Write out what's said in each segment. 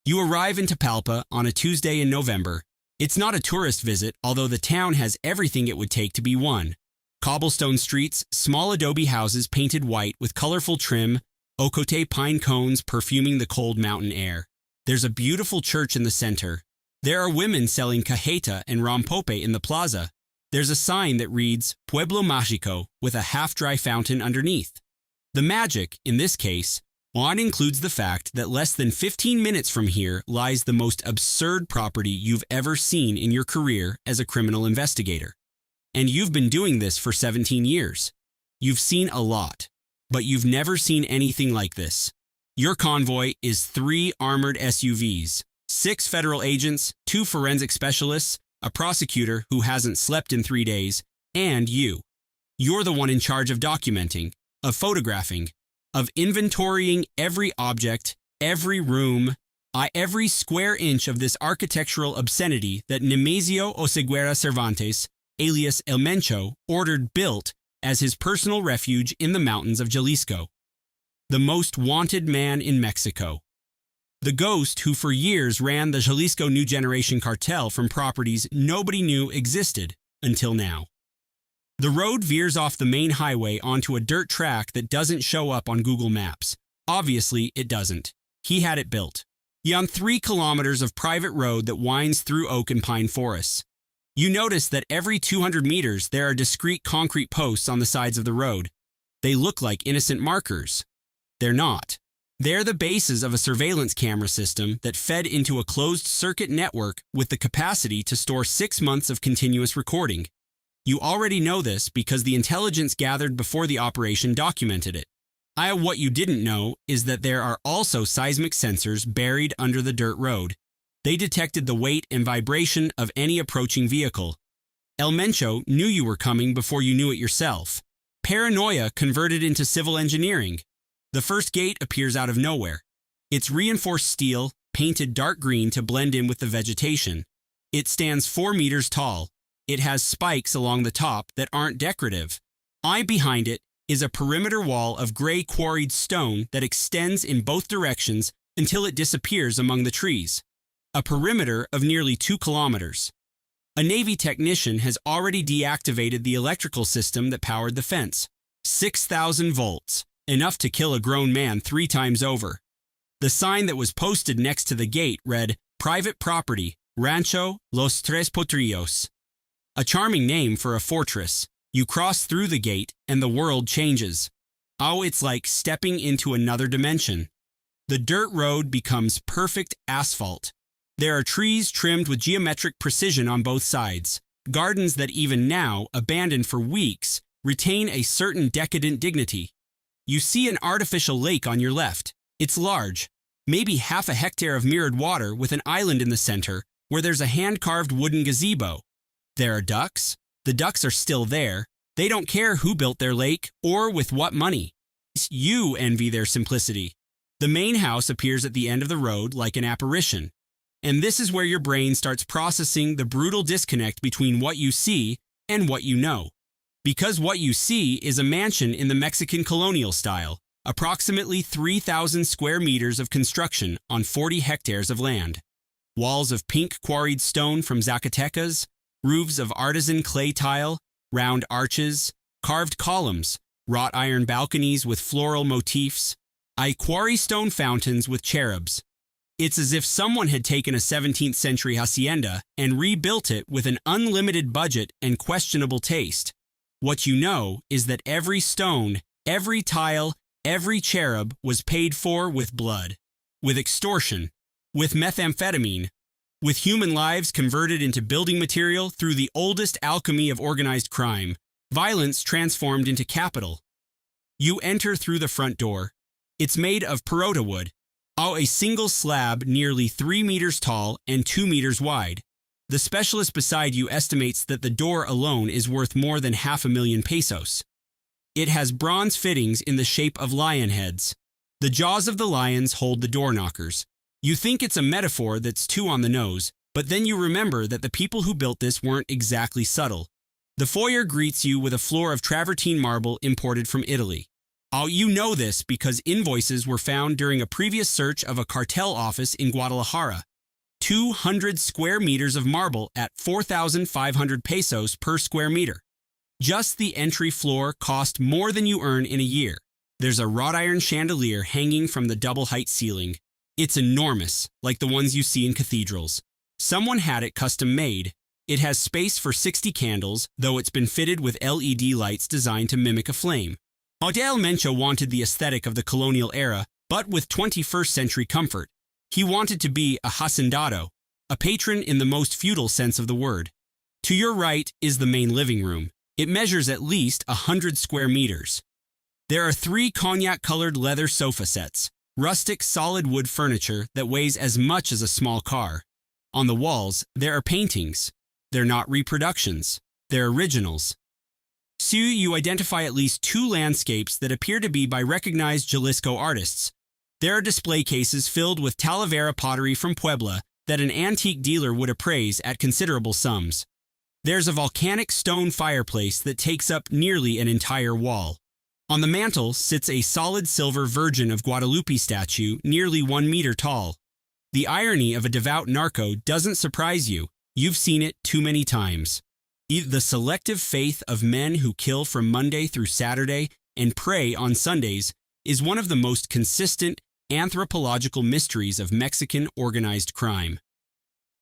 You arrive in Tapalpa on a Tuesday in November. It's not a tourist visit, although the town has everything it would take to be one. Cobblestone streets, small adobe houses painted white with colorful trim, ocote pine cones perfuming the cold mountain air. There's a beautiful church in the center. There are women selling cajeta and rompope in the plaza. There's a sign that reads Pueblo Mágico with a half-dry fountain underneath. The magic, in this case, includes the fact that less than 15 minutes from here lies the most absurd property you've ever seen in your career as a criminal investigator. And you've been doing this for 17 years. You've seen a lot, but you've never seen anything like this. Your convoy is 3 armored SUVs, 6 federal agents, 2 forensic specialists, a prosecutor who hasn't slept in 3 days, and you. You're the one in charge of documenting, of photographing, of inventorying every object, every room, every square inch of this architectural obscenity that Nemesio Oseguera Cervantes, alias El Mencho, ordered built as his personal refuge in the mountains of Jalisco. The most wanted man in Mexico. The ghost who for years ran the Jalisco New Generation Cartel from properties nobody knew existed until now. The road veers off the main highway onto a dirt track that doesn't show up on Google Maps. Obviously, it doesn't. He had it built. You're on 3 kilometers of private road that winds through oak and pine forests. You notice that every 200 meters there are discrete concrete posts on the sides of the road. They look like innocent markers. They're not. They're the bases of a surveillance camera system that fed into a closed-circuit network with the capacity to store 6 months of continuous recording. You already know this because the intelligence gathered before the operation documented it. What you didn't know is that there are also seismic sensors buried under the dirt road. They detected the weight and vibration of any approaching vehicle. El Mencho knew you were coming before you knew it yourself. Paranoia converted into civil engineering. The first gate appears out of nowhere. It's reinforced steel, painted dark green to blend in with the vegetation. It stands 4 meters tall. It has spikes along the top that aren't decorative. Behind it is a perimeter wall of gray quarried stone that extends in both directions until it disappears among the trees. A perimeter of nearly 2 kilometers. A Navy technician has already deactivated the electrical system that powered the fence. 6,000 volts. Enough to kill a grown man 3 times over. The sign that was posted next to the gate read, Private Property, Rancho Los Tres Potrillos. A charming name for a fortress. You cross through the gate and the world changes. It's like stepping into another dimension. The dirt road becomes perfect asphalt. There are trees trimmed with geometric precision on both sides. Gardens that even now, abandoned for weeks, retain a certain decadent dignity. You see an artificial lake on your left. It's large, maybe half a hectare of mirrored water with an island in the center where there's a hand-carved wooden gazebo. There are ducks. The ducks are still there. They don't care who built their lake or with what money. You envy their simplicity. The main house appears at the end of the road like an apparition. And this is where your brain starts processing the brutal disconnect between what you see and what you know. Because what you see is a mansion in the Mexican colonial style, approximately 3,000 square meters of construction on 40 hectares of land. Walls of pink quarried stone from Zacatecas, roofs of artisan clay tile, round arches, carved columns, wrought iron balconies with floral motifs, quarry stone fountains with cherubs. It's as if someone had taken a 17th century hacienda and rebuilt it with an unlimited budget and questionable taste. What you know is that every stone, every tile, every cherub was paid for with blood, with extortion, with methamphetamine, with human lives converted into building material through the oldest alchemy of organized crime, violence transformed into capital. You enter through the front door. It's made of perota wood, a single slab nearly 3 meters tall and 2 meters wide. The specialist beside you estimates that the door alone is worth more than 500,000 pesos. It has bronze fittings in the shape of lion heads. The jaws of the lions hold the door knockers. You think it's a metaphor that's too on the nose, but then you remember that the people who built this weren't exactly subtle. The foyer greets you with a floor of travertine marble imported from Italy. Oh, you know this because invoices were found during a previous search of a cartel office in Guadalajara. 200 square meters of marble at 4,500 pesos per square meter. Just the entry floor cost more than you earn in a year. There's a wrought iron chandelier hanging from the double-height ceiling. It's enormous, like the ones you see in cathedrals. Someone had it custom-made. It has space for 60 candles, though it's been fitted with LED lights designed to mimic a flame. Hotel Mencho wanted the aesthetic of the colonial era, but with 21st century comfort. He wanted to be a hacendado, a patron in the most feudal sense of the word. To your right is the main living room. It measures at least 100 square meters. There are 3 cognac-colored leather sofa sets, rustic solid wood furniture that weighs as much as a small car. On the walls, there are paintings. They're not reproductions. They're originals. So you identify at least 2 landscapes that appear to be by recognized Jalisco artists. There are display cases filled with Talavera pottery from Puebla that an antique dealer would appraise at considerable sums. There's a volcanic stone fireplace that takes up nearly an entire wall. On the mantel sits a solid silver Virgin of Guadalupe statue nearly 1 meter tall. The irony of a devout narco doesn't surprise you. You've seen it too many times. The selective faith of men who kill from Monday through Saturday and pray on Sundays is one of the most consistent anthropological mysteries of Mexican organized crime.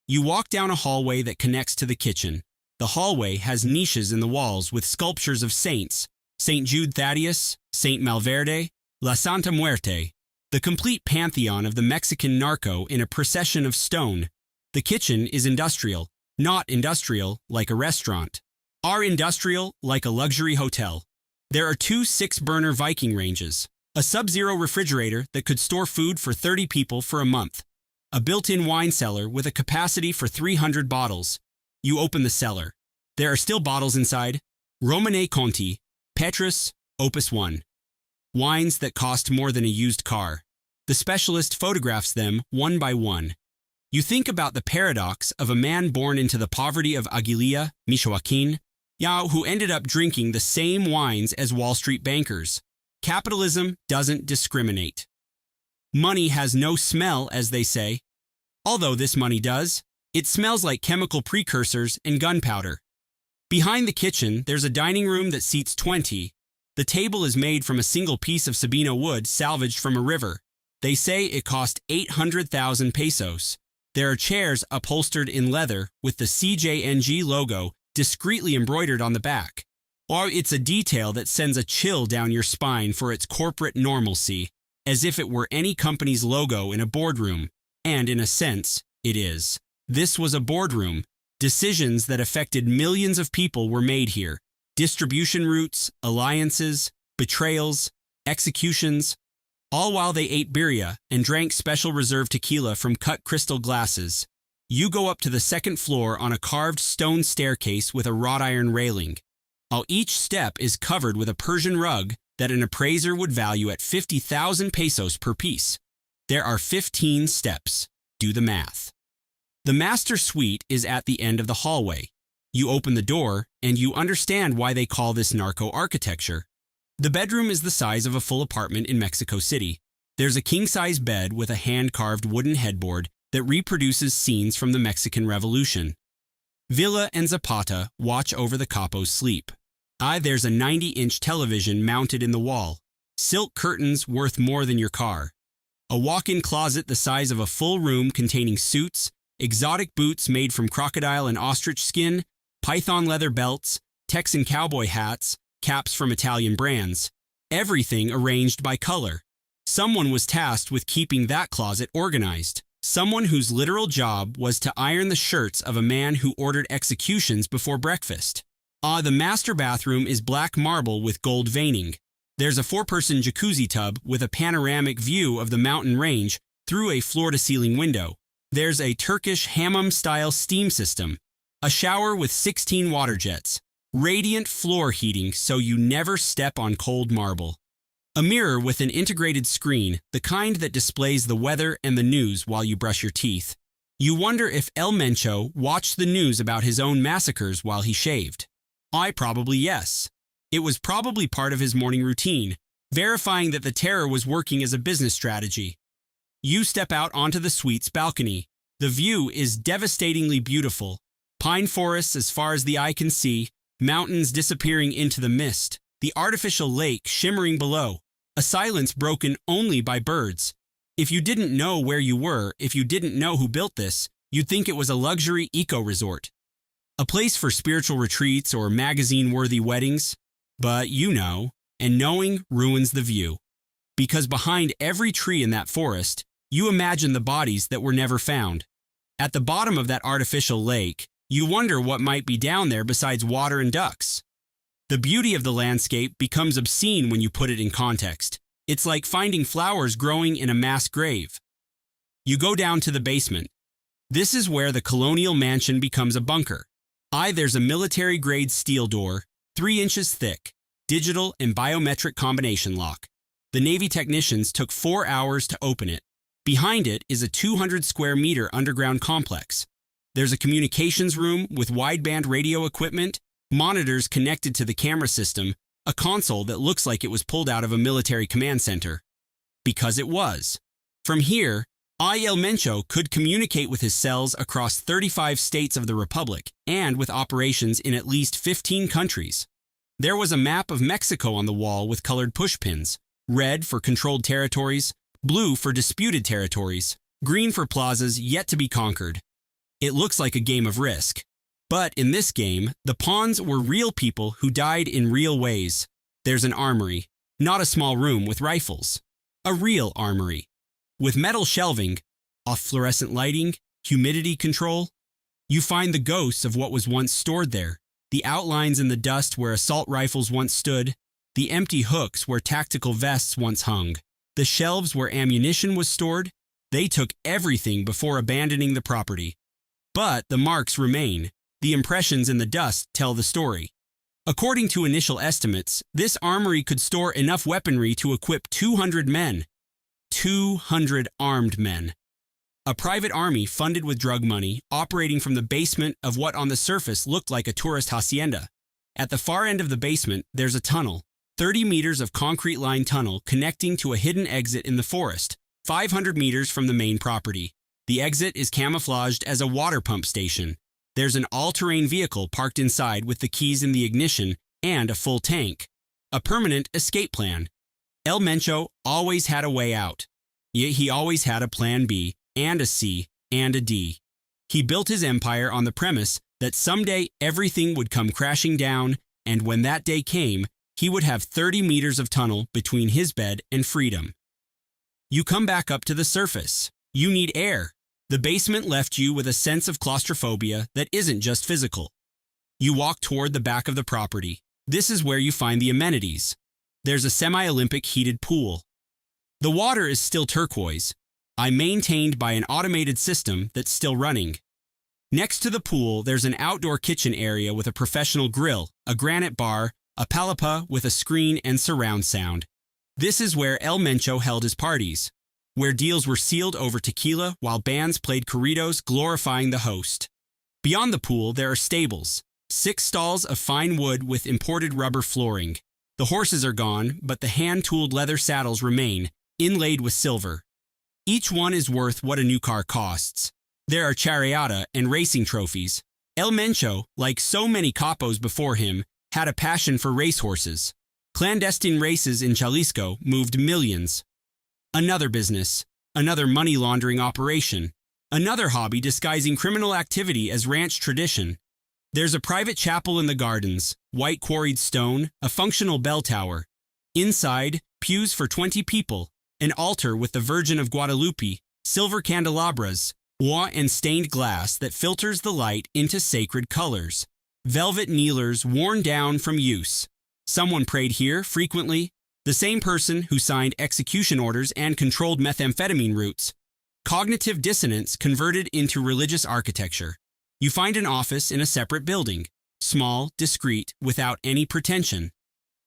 You walk down a hallway that connects to the kitchen. The hallway has niches in the walls with sculptures of saints, St. Jude Thaddeus, St. Malverde, La Santa Muerte, the complete pantheon of the Mexican narco in a procession of stone. The kitchen is industrial, not industrial like a restaurant. Are industrial like a luxury hotel. There are 2 6-burner Viking ranges, a sub-zero refrigerator that could store food for 30 people for a month, a built-in wine cellar with a capacity for 300 bottles. You open the cellar. There are still bottles inside. Romane Conti, Petrus, Opus 1. Wines that cost more than a used car. The specialist photographs them one by one. You think about the paradox of a man born into the poverty of Aguililla, Michoacán, who ended up drinking the same wines as Wall Street bankers. Capitalism doesn't discriminate. Money has no smell, as they say. Although this money does, it smells like chemical precursors and gunpowder. Behind the kitchen, there's a dining room that seats 20. The table is made from a single piece of Sabino wood salvaged from a river. They say it cost 800,000 pesos. There are chairs upholstered in leather with the CJNG logo discreetly embroidered on the back. Or it's a detail that sends a chill down your spine for its corporate normalcy, as if it were any company's logo in a boardroom. And in a sense, it is. This was a boardroom. Decisions that affected millions of people were made here. Distribution routes, alliances, betrayals, executions, all while they ate birria and drank special reserve tequila from cut crystal glasses. You go up to the 2nd floor on a carved stone staircase with a wrought iron railing. Each step is covered with a Persian rug that an appraiser would value at 50,000 pesos per piece. There are 15 steps. Do the math. The master suite is at the end of the hallway. You open the door, and you understand why they call this narco architecture. The bedroom is the size of a full apartment in Mexico City. There's a king-size bed with a hand-carved wooden headboard that reproduces scenes from the Mexican Revolution. Villa and Zapata watch over the capo's sleep. There's a 90-inch television mounted in the wall. Silk curtains worth more than your car. A walk-in closet the size of a full room containing suits, exotic boots made from crocodile and ostrich skin, python leather belts, Texan cowboy hats, caps from Italian brands. Everything arranged by color. Someone was tasked with keeping that closet organized. Someone whose literal job was to iron the shirts of a man who ordered executions before breakfast. The master bathroom is black marble with gold veining. There's a 4-person jacuzzi tub with a panoramic view of the mountain range through a floor-to-ceiling window. There's a Turkish hammam-style steam system, a shower with 16 water jets, radiant floor heating so you never step on cold marble. A mirror with an integrated screen, the kind that displays the weather and the news while you brush your teeth. You wonder if El Mencho watched the news about his own massacres while he shaved. Probably yes. It was probably part of his morning routine. verifying that the terror was working as a business strategy. You step out onto the suite's balcony. The view is devastatingly beautiful. Pine forests as far as the eye can see, mountains disappearing into the mist, the artificial lake shimmering below, a silence broken only by birds. If you didn't know where you were, if you didn't know who built this, you'd think it was a luxury eco-resort. A place for spiritual retreats or magazine-worthy weddings. But you know, and knowing ruins the view. Because behind every tree in that forest, you imagine the bodies that were never found. At the bottom of that artificial lake, you wonder what might be down there besides water and ducks. The beauty of the landscape becomes obscene when you put it in context. It's like finding flowers growing in a mass grave. You go down to the basement. This is where the colonial mansion becomes a bunker. There's a military-grade steel door, 3 inches thick, digital and biometric combination lock. The Navy technicians took 4 hours to open it. Behind it is a 200-square-meter underground complex. There's a communications room with wideband radio equipment, monitors connected to the camera system, a console that looks like it was pulled out of a military command center. Because it was. From here, El Mencho could communicate with his cells across 35 states of the Republic and with operations in at least 15 countries. There was a map of Mexico on the wall with colored pushpins, red for controlled territories, blue for disputed territories, green for plazas yet to be conquered. It looks like a game of Risk. But in this game, the pawns were real people who died in real ways. There's an armory, not a small room with rifles. A real armory. With metal shelving, off fluorescent lighting, humidity control. You find the ghosts of what was once stored there, the outlines in the dust where assault rifles once stood, the empty hooks where tactical vests once hung, the shelves where ammunition was stored. They took everything before abandoning the property. But the marks remain. The impressions in the dust tell the story. According to initial estimates, this armory could store enough weaponry to equip 200 men. 200 armed men. A private army funded with drug money, operating from the basement of what on the surface looked like a tourist hacienda. At the far end of the basement, there's a tunnel, 30 meters of concrete-lined tunnel connecting to a hidden exit in the forest, 500 meters from the main property. The exit is camouflaged as a water pump station. There's an all-terrain vehicle parked inside with the keys in the ignition and a full tank. A permanent escape plan. El Mencho always had a way out. Yet he always had a plan B, and a C, and a D. He built his empire on the premise that someday everything would come crashing down, and when that day came, he would have 30 meters of tunnel between his bed and freedom. You come back up to the surface. You need air. The basement left you with a sense of claustrophobia that isn't just physical. You walk toward the back of the property. This is where you find the amenities. There's a semi-Olympic heated pool. The water is still turquoise, maintained by an automated system that's still running. Next to the pool, there's an outdoor kitchen area with a professional grill, a granite bar, a palapa with a screen and surround sound. This is where El Mencho held his parties, where deals were sealed over tequila while bands played corridos glorifying the host. Beyond the pool, there are stables, 6 stalls of fine wood with imported rubber flooring. The horses are gone, but the hand-tooled leather saddles remain, inlaid with silver. Each one is worth what a new car costs. There are charreada and racing trophies. El Mencho, like so many capos before him, had a passion for racehorses. Clandestine races in Jalisco moved millions. Another business, another money laundering operation, another hobby disguising criminal activity as ranch tradition. There's a private chapel in the gardens, white quarried stone, a functional bell tower. Inside, pews for 20 people, an altar with the Virgin of Guadalupe, silver candelabras, bois and stained glass that filters the light into sacred colors. Velvet kneelers worn down from use. Someone prayed here frequently. The same person who signed execution orders and controlled methamphetamine routes. Cognitive dissonance converted into religious architecture. You find an office in a separate building, small, discreet, without any pretension.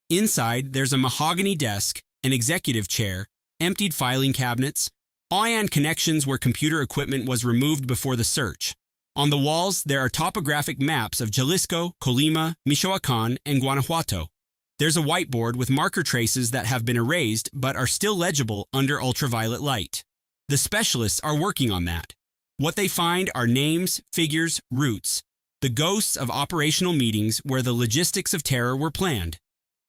Inside, there's a mahogany desk, an executive chair, emptied filing cabinets, and connections where computer equipment was removed before the search. On the walls, there are topographic maps of Jalisco, Colima, Michoacán, and Guanajuato. There's a whiteboard with marker traces that have been erased but are still legible under ultraviolet light. The specialists are working on that. What they find are names, figures, routes, the ghosts of operational meetings where the logistics of terror were planned.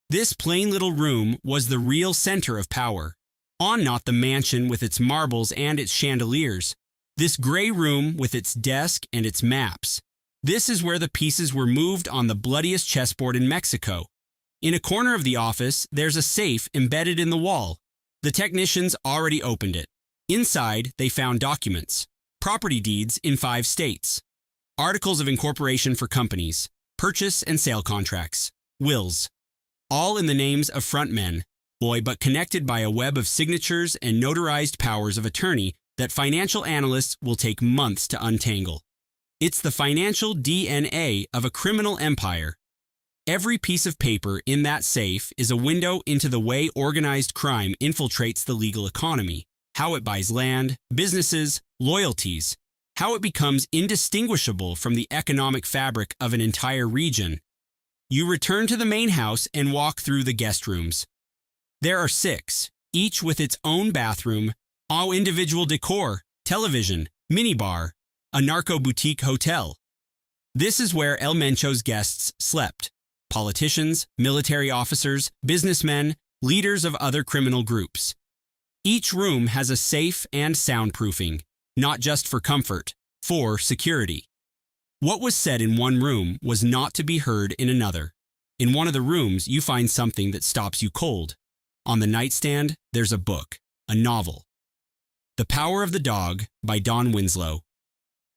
This plain little room was the real center of power. On not the mansion with its marbles and its chandeliers. This gray room with its desk and its maps. This is where the pieces were moved on the bloodiest chessboard in Mexico. In a corner of the office, there's a safe embedded in the wall. The technicians already opened it. Inside, they found documents, property deeds in 5 states, articles of incorporation for companies, purchase and sale contracts, wills, all in the names of frontmen, but connected by a web of signatures and notarized powers of attorney that financial analysts will take months to untangle. It's the financial DNA of a criminal empire. Every piece of paper in that safe is a window into the way organized crime infiltrates the legal economy, how it buys land, businesses, loyalties, how it becomes indistinguishable from the economic fabric of an entire region. You return to the main house and walk through the guest rooms. There are 6, each with its own bathroom, all individual decor, television, minibar, a narco boutique hotel. This is where El Mencho's guests slept. Politicians, military officers, businessmen, leaders of other criminal groups. Each room has a safe and soundproofing, not just for comfort, for security. What was said in one room was not to be heard in another. In one of the rooms, you find something that stops you cold. On the nightstand, there's a book, a novel. The Power of the Dog by Don Winslow.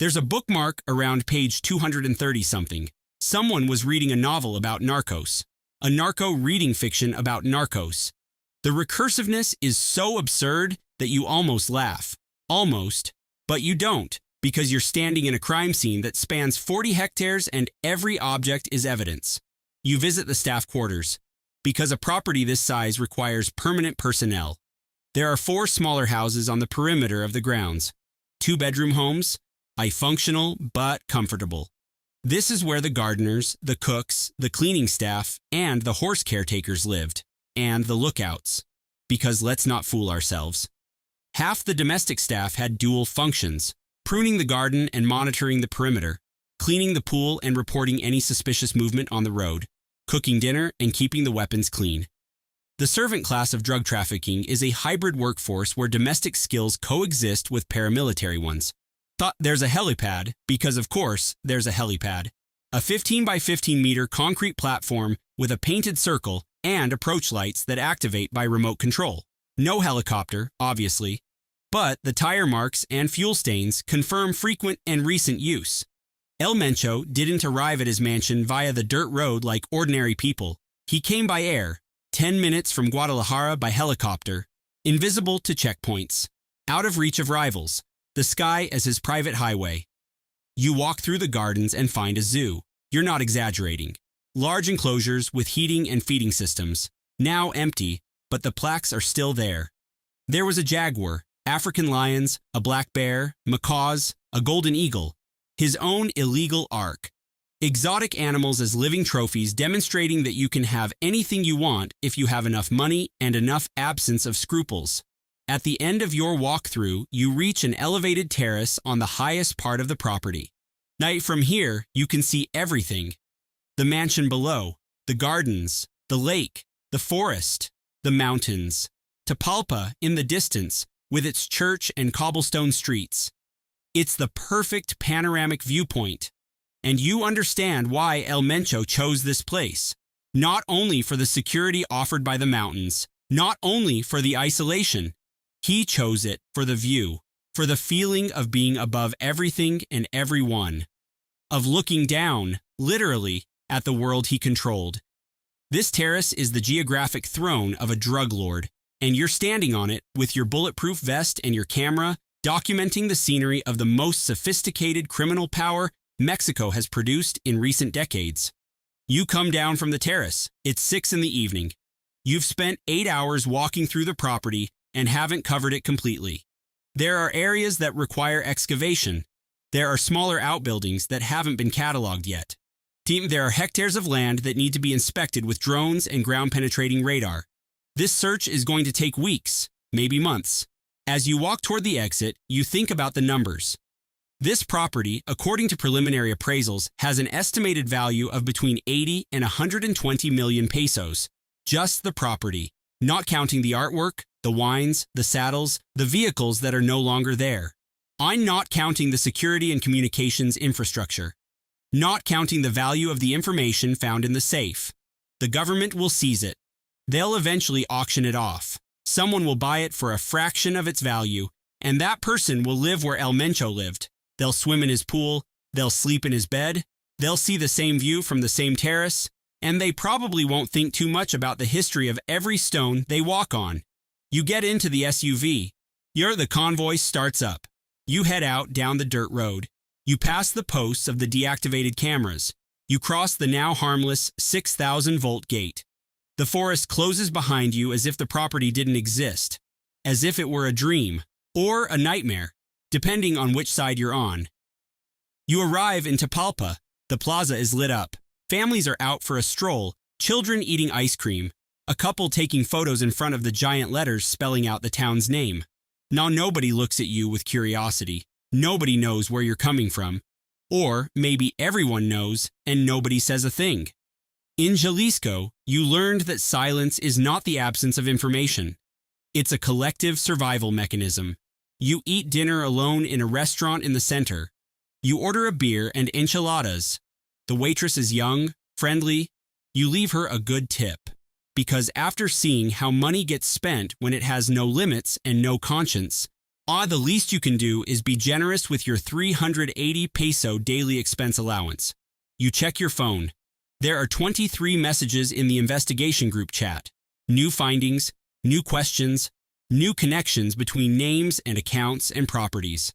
There's a bookmark around page 230-something. Someone was reading a novel about narcos, a narco reading fiction about narcos. The recursiveness is so absurd that you almost laugh. Almost, but you don't, because you're standing in a crime scene that spans 40 hectares and every object is evidence. You visit the staff quarters, because a property this size requires permanent personnel. There are 4 smaller houses on the perimeter of the grounds. 2-bedroom homes, functional but comfortable. This is where the gardeners, the cooks, the cleaning staff, and the horse caretakers lived, and the lookouts. Because let's not fool ourselves. Half the domestic staff had dual functions, pruning the garden and monitoring the perimeter, cleaning the pool and reporting any suspicious movement on the road, cooking dinner and keeping the weapons clean. The servant class of drug trafficking is a hybrid workforce where domestic skills coexist with paramilitary ones. There's a helipad, because of course there's a helipad. A 15 by 15 meter concrete platform with a painted circle and approach lights that activate by remote control. No helicopter, obviously, but the tire marks and fuel stains confirm frequent and recent use. El Mencho didn't arrive at his mansion via the dirt road like ordinary people. He came by air, 10 minutes from Guadalajara by helicopter, invisible to checkpoints, out of reach of rivals. The sky as his private highway. You walk through the gardens and find a zoo. You're not exaggerating. Large enclosures with heating and feeding systems. Now empty, but the plaques are still there. There was a jaguar, African lions, a black bear, macaws, a golden eagle. His own illegal ark. Exotic animals as living trophies demonstrating that you can have anything you want if you have enough money and enough absence of scruples. At the end of your walkthrough, you reach an elevated terrace on the highest part of the property. From here, you can see everything. The mansion below, the gardens, the lake, the forest, the mountains. Tapalpa in the distance, with its church and cobblestone streets. It's the perfect panoramic viewpoint. And you understand why El Mencho chose this place. Not only for the security offered by the mountains, not only for the isolation. He chose it for the view, for the feeling of being above everything and everyone, of looking down, literally, at the world he controlled. This terrace is the geographic throne of a drug lord, and you're standing on it with your bulletproof vest and your camera, documenting the scenery of the most sophisticated criminal power Mexico has produced in recent decades. You come down from the terrace. It's 6 in the evening. You've spent 8 hours walking through the property and haven't covered it completely. There are areas that require excavation. There are smaller outbuildings that haven't been cataloged yet. Team, there are hectares of land that need to be inspected with drones and ground-penetrating radar. This search is going to take weeks, maybe months. As you walk toward the exit, you think about the numbers. This property, according to preliminary appraisals, has an estimated value of between 80 and 120 million pesos. Just the property, not counting the artwork, the wines, the saddles, the vehicles that are no longer there. I'm not counting the security and communications infrastructure. Not counting the value of the information found in the safe. The government will seize it. They'll eventually auction it off. Someone will buy it for a fraction of its value, and that person will live where El Mencho lived. They'll swim in his pool, they'll sleep in his bed, they'll see the same view from the same terrace, and they probably won't think too much about the history of every stone they walk on. You get into the SUV. The convoy starts up. You head out down the dirt road. You pass the posts of the deactivated cameras. You cross the now harmless 6,000-volt gate. The forest closes behind you as if the property didn't exist, as if it were a dream or a nightmare, depending on which side you're on. You arrive in Tapalpa. The plaza is lit up. Families are out for a stroll, children eating ice cream, a couple taking photos in front of the giant letters spelling out the town's name. Now nobody looks at you with curiosity. Nobody knows where you're coming from. Or maybe everyone knows and nobody says a thing. In Jalisco, you learned that silence is not the absence of information. It's a collective survival mechanism. You eat dinner alone in a restaurant in the center. You order a beer and enchiladas. The waitress is young, friendly. You leave her a good tip. Because after seeing how money gets spent when it has no limits and no conscience, the least you can do is be generous with your 380 peso daily expense allowance. You check your phone. There are 23 messages in the investigation group chat. New findings, new questions, new connections between names and accounts and properties.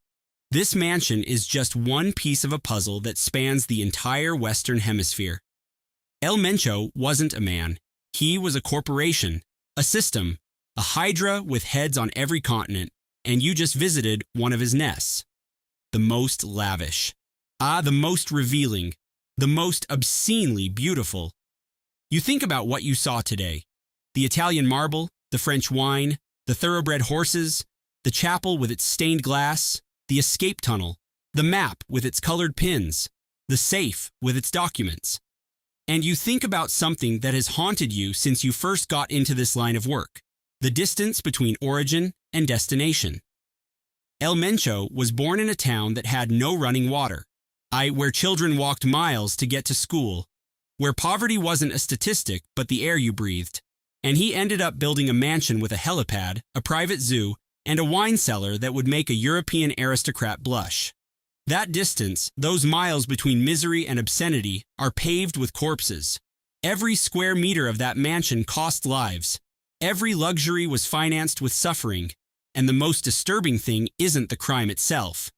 This mansion is just one piece of a puzzle that spans the entire Western Hemisphere. El Mencho wasn't a man. He was a corporation, a system, a hydra with heads on every continent, and you just visited one of his nests. The most lavish. The most revealing. The most obscenely beautiful. You think about what you saw today. The Italian marble, the French wine, the thoroughbred horses, the chapel with its stained glass, the escape tunnel, the map with its colored pins, the safe with its documents. And you think about something that has haunted you since you first got into this line of work, the distance between origin and destination. El Mencho was born in a town that had no running water, where children walked miles to get to school, where poverty wasn't a statistic but the air you breathed, and he ended up building a mansion with a helipad, a private zoo, and a wine cellar that would make a European aristocrat blush. That distance, those miles between misery and obscenity, are paved with corpses. Every square meter of that mansion cost lives. Every luxury was financed with suffering. And the most disturbing thing isn't the crime itself.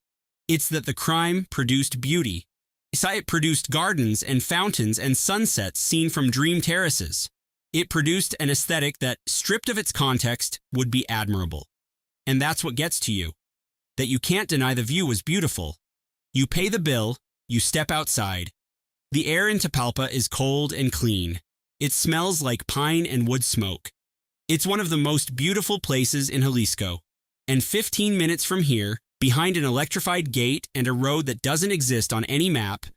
It's that the crime produced beauty. It produced gardens and fountains and sunsets seen from dream terraces. It produced an aesthetic that, stripped of its context, would be admirable. And that's what gets to you. That you can't deny the view was beautiful. You pay the bill, you step outside. The air in Tapalpa is cold and clean. It smells like pine and wood smoke. It's one of the most beautiful places in Jalisco. And 15 minutes from here, behind an electrified gate and a road that doesn't exist on any map,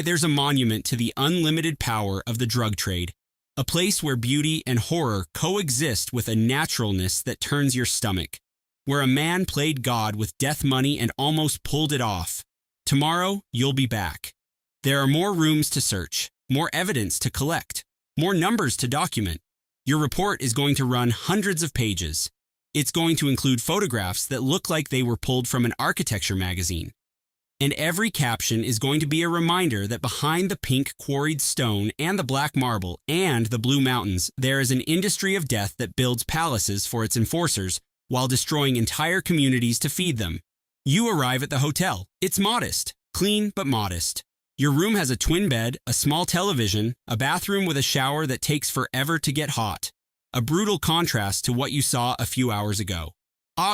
there's a monument to the unlimited power of the drug trade. A place where beauty and horror coexist with a naturalness that turns your stomach. Where a man played God with death money and almost pulled it off. Tomorrow, you'll be back. There are more rooms to search, more evidence to collect, more numbers to document. Your report is going to run hundreds of pages. It's going to include photographs that look like they were pulled from an architecture magazine. And every caption is going to be a reminder that behind the pink quarried stone and the black marble and the blue mountains, there is an industry of death that builds palaces for its enforcers while destroying entire communities to feed them. You arrive at the hotel. It's modest, clean but modest. Your room has a twin bed, a small television, a bathroom with a shower that takes forever to get hot. A brutal contrast to what you saw a few hours ago.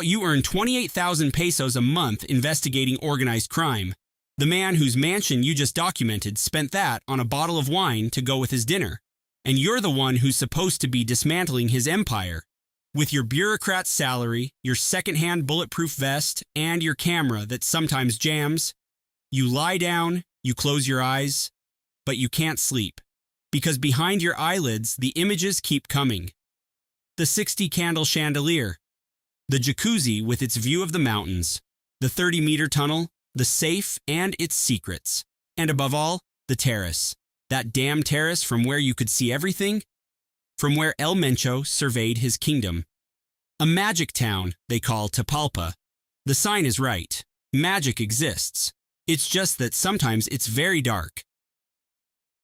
You earn 28,000 pesos a month investigating organized crime. The man whose mansion you just documented spent that on a bottle of wine to go with his dinner. And you're the one who's supposed to be dismantling his empire. With your bureaucrat's salary, your second-hand bulletproof vest, and your camera that sometimes jams, you lie down, you close your eyes, but you can't sleep. Because behind your eyelids, the images keep coming. The 60-candle chandelier, the jacuzzi with its view of the mountains, the 30-meter tunnel, the safe and its secrets, and above all, the terrace. That damn terrace from where you could see everything, from where El Mencho surveyed his kingdom. A magic town they call Tapalpa. The sign is right. Magic exists. It's just that sometimes it's very dark.